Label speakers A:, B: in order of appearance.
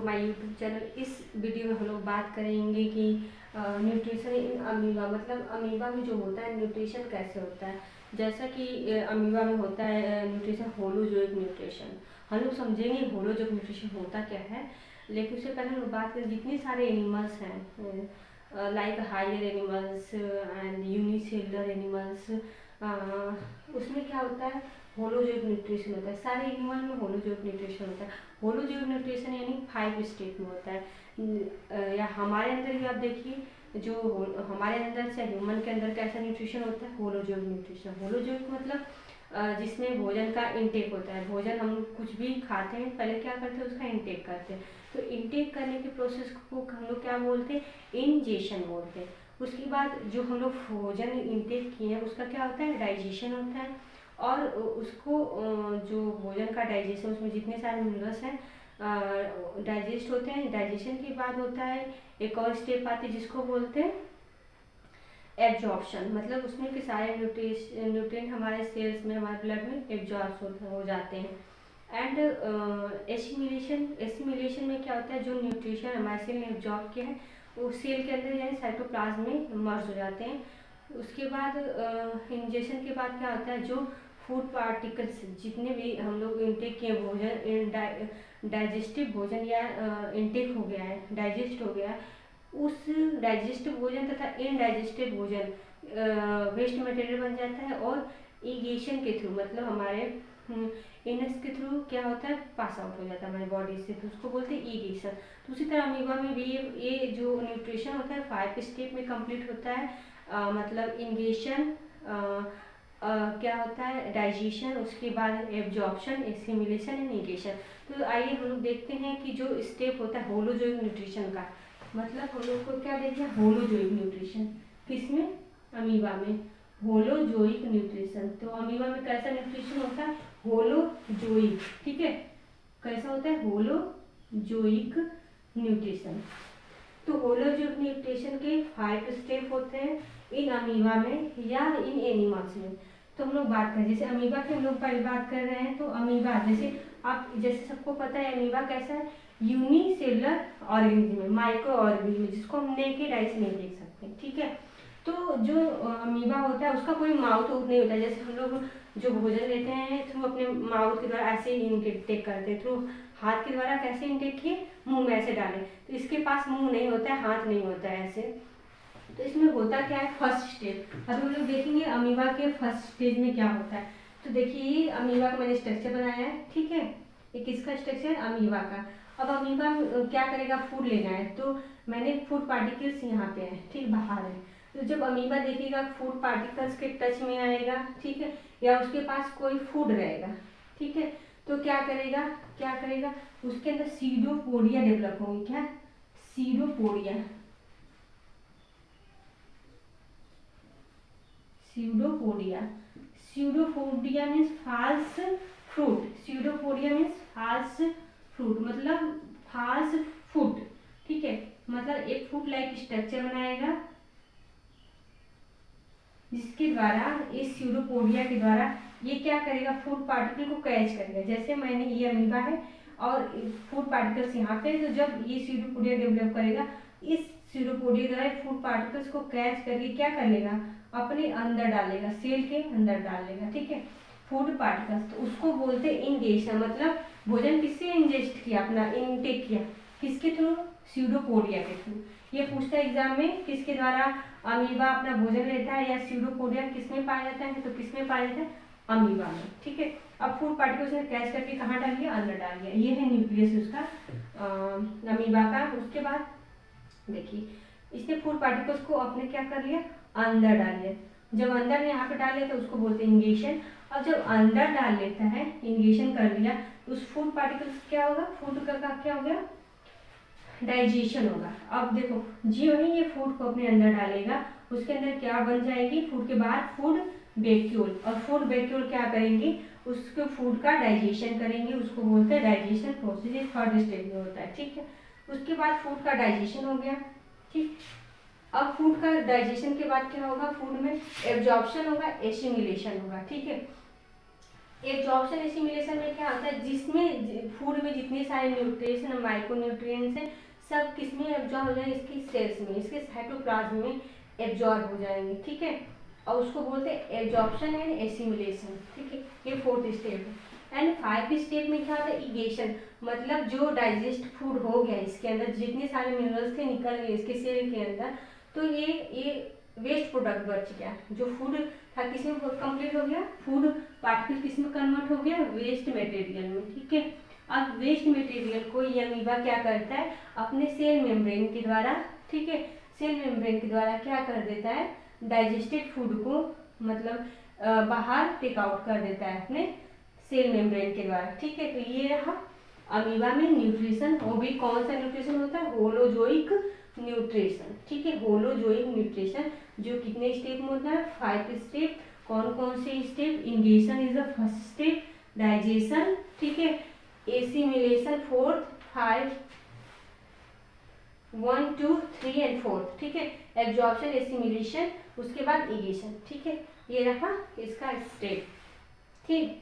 A: My YouTube channel. इस video में हम लोग बात करेंगे कि न्यूट्रिशन इन अमीबा, मतलब अमीबा में जो होता है न्यूट्रिशन कैसे होता है। जैसा कि अमीबा में होता है न्यूट्रिशन होलोजोइक न्यूट्रिशन। हम लोग समझेंगे होलोजोइक न्यूट्रिशन होता क्या है, लेकिन उससे पहले हम लोग बात करें जितने सारे एनिमल्स हैं like higher animals and unicellular animals, उसमें क्या होता है होलोजोइक न्यूट्रिशन होता है। सारे एनिमल में होलोजोइक न्यूट्रिशन होता है। होलोजोइक न्यूट्रिशन यानी 5 स्टेप में होता है। या हमारे अंदर भी आप देखिए, जो हमारे अंदर से ह्यूमन के अंदर कैसा न्यूट्रिशन होता है, होलोजोइक न्यूट्रिशन। होलोजोइक मतलब जिसमें भोजन का इनटेक होता है। भोजन हम कुछ भी खाते हैं, पहले क्या करते हैं, उसका इनटेक करते हैं। तो इनटेक करने के प्रोसेस को हम लोग क्या बोलते हैं, इंजेशन बोलते हैं। उसके बाद जो हम लोग भोजन इनटेक किए हैं उसका क्या होता है, डाइजेशन होता है। और उसको जो भोजन का डाइजेशन, उसमें जितने सारे मिनरल्स हैं डाइजेस्ट होते हैं। डाइजेशन के बाद होता है एक और स्टेप आती है जिसको बोलते हैं एब्जॉर्प्शन। मतलब उसमें के सारे न्यूट्रिएंट हमारे सेल्स में, हमारे ब्लड में एब्जॉर्ब हो जाते हैं। एंड एसिमिलेशन में क्या होता है, जो न्यूट्रिशन हमारे सेल ने एब्जॉर्ब किया है वो सेल के अंदर यानी साइटोप्लाज्म में मर्ज हो जाते हैं। उसके बाद इंजेक्शन के बाद क्या होता है, जो फूड पार्टिकल्स जितने भी हम लोग इंटेक किए भोजन, डाइजेस्टिव भोजन या इंटेक हो गया है, डाइजेस्ट हो गया है, उस डाइजेस्टिव भोजन तथा इनडाइजेस्टिव भोजन वेस्ट मटेरियल बन जाता है और इरिगेशन के थ्रू, मतलब हमारे इनस के थ्रू क्या होता है, पास आउट हो जाता है हमारी बॉडी से, तो उसको बोलते हैं इरिगेशन। तो उसी तरह अमीबा में भी ये जो न्यूट्रिशन होता है 5 स्टेप में कंप्लीट होता है। मतलब इंगेशन, क्या होता है डाइजेशन, उसके बाद एब्जॉर्प्शन, एसिमिलेशन एंड निगेशन। तो आइए हम लोग देखते हैं कि जो स्टेप होता है होलोजोइक न्यूट्रिशन का, मतलब हम लोग को क्या देखिए होलोजोइक न्यूट्रिशन किसमें, अमीबा में होलोजोइक न्यूट्रिशन। तो अमीबा में कैसा न्यूट्रिशन होता है, होलोजोइक, ठीक है, कैसा होता है होलोजोइक न्यूट्रिशन। तो होलोजोइक न्यूट्रिशन के 5 स्टेप होते हैं इन अमीबा में या इन एनिमल्स में। तो हम लोग बात करें जैसे अमीबा की, हम लोग पहले बात कर रहे हैं। तो अमीबा जैसे सबको पता है अमीबा कैसा है, यूनिसेलुलर ऑर्गेनिज्म है, माइक्रो ऑर्गेनिज्म, जिसको हम नेकेड आई से नहीं देख सकते, ठीक है। तो जो अमीबा होता है उसका कोई माउथ नहीं होता है। जैसे हम लोग जो भोजन लेते हैं थ्रू अपने माउथ के द्वारा ऐसे ही इनटेक करते हैं, थ्रू हाथ के द्वारा कैसे इनटेक किए, मुंह में ऐसे डालें। तो इसके पास मुंह नहीं होता है, हाथ नहीं होता है ऐसे। तो इसमें होता क्या है, फर्स्ट स्टेज। अब हम लोग देखेंगे अमीबा के फर्स्ट स्टेज में क्या होता है। तो देखिए अमीबा का मैंने स्ट्रक्चर बनाया है, ठीक है, ये किसका स्ट्रक्चर, अमीबा का। अब अमीबा क्या करेगा, फूड लेना है, तो मैंने फूड पार्टिकल्स यहाँ पे है, ठीक, बाहर है। तो जब अमीबा देखेगा फूड पार्टिकल्स के टच में आएगा, ठीक है, या उसके पास कोई फूड रहेगा, ठीक है, तो क्या करेगा, उसके अंदर सीडोपोडिया डेवलप होंगे। क्या, pseudopodia, pseudopodia. Pseudopodia means false fruit. Pseudopodia means false fruit, मतलब फाल्स फूड, ठीक है, मतलब एक फूड लाइक स्ट्रक्चर बनाएगा जिसके द्वारा, इस स्यूडोपोडिया के द्वारा ये क्या करेगा, फूड पार्टिकल को कैच करेगा। जैसे मैंने ये अमीबा है और फूड पार्टिकल्स यहाँ पे, तो जब ये स्यूडोपोडिया डेवलप करेगा, इस स्यूडोपोडिया द्वारा फूड पार्टिकल्स को कैच करके क्या कर लेगा, अपने अंदर डालेगा, सेल के अंदर डाल लेगा, ठीक है, फूड पार्टिकल्स। तो उसको बोलते हैं इंजेशन। मतलब भोजन किससे इंजेस्ट किया, अपना इनटेक किया, किसके थ्रू, स्यूडोपोडिया के थ्रू। ये पूछता है एग्जाम में, किसके द्वारा अमीबा अपना भोजन लेता है, या स्यूडोपोडिया किसमें पाया जाता है, तो किसमें पाया जाता है, अमीबा में, ठीक है। अब फूड पार्टिकल्स ने कैच करके कहाँ डाल दिया, अंदर डाल दिया। ये है न्यूक्लियस उसका अमीबा का। उसके बाद देखिए इसने फूड पार्टिकल्स को अपने क्या कर लिया, अंदर डाल लिया। जब अंदर यहाँ पे डाल लिया तो उसको बोलते हैं इंगेशन। और जब अंदर डाल लेता है, इंगेशन कर लिया, तो उस फूड पार्टिकल्स क्या होगा, फूड का क्या हो गया, डाइजेशन होगा। अब देखो जो ही ये फूड को अपने अंदर डालेगा, उसके अंदर क्या बन जाएगी, फूड के बाद फूड वैक्यूल, और फूड वैक्यूल क्या करेंगे, उसके फूड का डाइजेशन करेंगे, उसको बोलते हैं डाइजेशन प्रोसेस, थर्ड स्टेज में होता है, ठीक है। उसके बाद फूड का डाइजेशन हो गया, ठीक। अब फूड का डाइजेशन के बाद क्या होगा, फूड में एब्जॉर्प्शन होगा, एसिमिलेशन होगा, ठीक है। एब्जॉर्प्शन एसिमिलेशन में क्या होता है, जिसमें फूड में जितने सारे न्यूट्रिएंट्स माइक्रो न्यूट्रिएंट्स हैं सब किस में एब्जॉर्ब हो जाएंगे, इसकी सेल्स में, इसके साइटोप्लाज्म में एब्जॉर्ब हो जाएंगे, ठीक है। और उसको बोलते हैं एब्जॉर्प्शन एंड एसिमिलेशन, ठीक है। ये 4th स्टेप है। एंड 5th स्टेप में क्या होता है, इगेशन, मतलब जो डाइजेस्ट फूड हो गया, इसके अंदर जितने सारे मिनरल्स थे निकल गए इसके सेल के अंदर, तो ये वेस्ट प्रोडक्ट बच गया, जो फूड था किसमें कंप्लीट हो गया, फूड पार्टिकल किसमें कन्वर्ट हो गया, वेस्ट मटेरियल में, ठीक है। अब वेस्ट मटेरियल को ये अमीबा क्या करता है, अपने सेल मेम्ब्रेन के द्वारा, ठीक है, सेल मेम्ब्रेन के द्वारा क्या कर देता है, डाइजेस्टेड फूड को मतलब बाहर टेक आउट कर देता है अपने सेल मेम्ब्रेन के द्वारा, ठीक है। तो ये रहा अमीबा में न्यूट्रिशन, वो भी कौन सा न्यूट्रिशन होता है, होलोजोइक न्यूट्रिशन, ठीक है। होलोजोइक न्यूट्रिशन जो कितने स्टेप में होता है, 5th स्टेप। कौन कौन से step, ingestion is the first step, digestion, ठीक है, एसिमिलेशन 4th, 5, 1, 2, 3 एंड 4th, ठीक है। एब्जॉर्प्शन, एसिमिलेशन, उसके बाद इगेशन, ठीक है। ये रहा इसका स्टेप, ठीक।